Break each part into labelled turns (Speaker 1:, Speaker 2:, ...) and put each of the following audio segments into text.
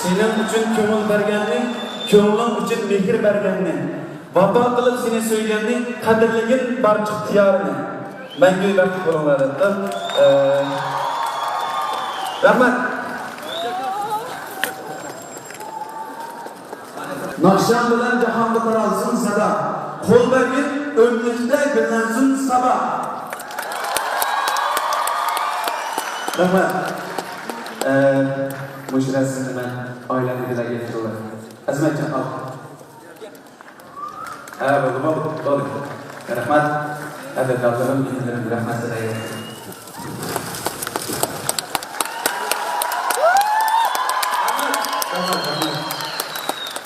Speaker 1: Senin için kömül bergenlik, kömülün için mehir bergenlik. Vapa kılıp seni söyleyenlik, kadirligin barcı ihtiyarını. Ben göğü baktık olumlar ettim. Rahmet. Nakşan bilen cahanda taralsın sada. Kol bergin önlükte bilensin sabah. Rahmet. Müşirasını ben ailemi dile getiriyorlar. Azmetcan al. Balık. Rahmet. Evet, dağlarım indirim rahmet edeyim.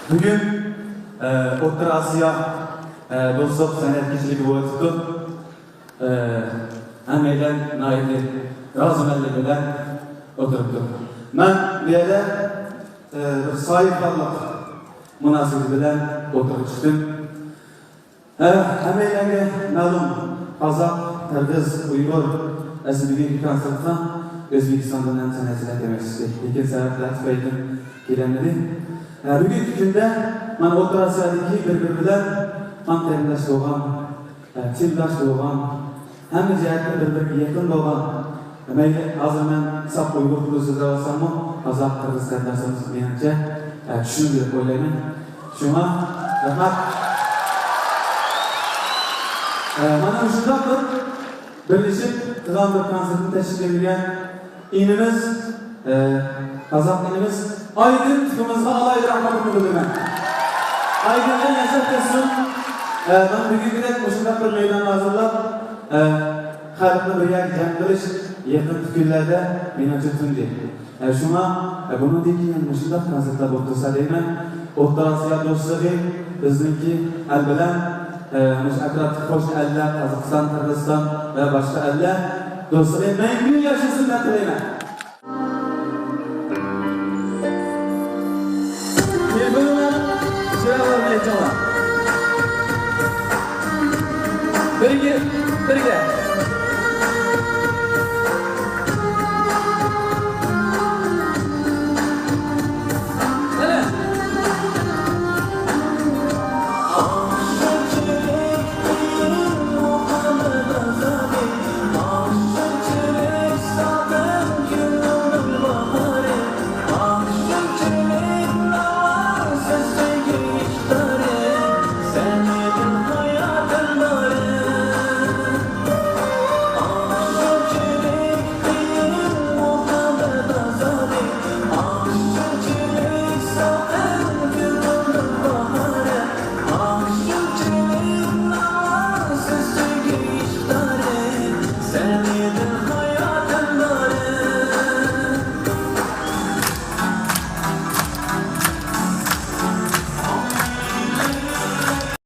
Speaker 1: Bugün Orta Asya dostluk sanat kişiliği boğazıdır. Hameyden naili razımelli bilen oturuptur. Ben bir yere sayfalık münasebeti bilen oturmuştum. Hameyden'e malum Azak, Kırgız, Uygur Esbigi konsertına Özbekistan'dan hem sanatçılar demekçisi. İki sebepler tüfeydim gelenleri. Bugünkü günde ben Orta Asya'daki birbirler Antalya'da olan, Çin'de olan, hem de cihetle birbirine yakın olan hazır ben sap Uygur kuruluşu olsam mı Azak, Kırgız kardeşlerimiz bilince şunu bir oylayayım. Şuna rahmet. Bana şundadır, birleşip kızan bir konsertini teşkil edilgen inimiz, Azak inimiz, Aydın tıkımızda alaylı rahmetini bildirmen. Aydın'dan yaşak kessin, ben bugün gidip şundak bir meydan hazırlap, halkını bir yer cemdiriş, yakın fikirlerde minacı tündü. Şuna, bunu deyikin şundak konsertler otursa deymen, Orta Asya dostları, bizimki elbelen, Akrab hoş eller, Kazakistan, Kırgızistan ve başka eller dostları memnun yaşasın ben dileyim. Bir bölümden şuraya varmaya çalışalım. Birge.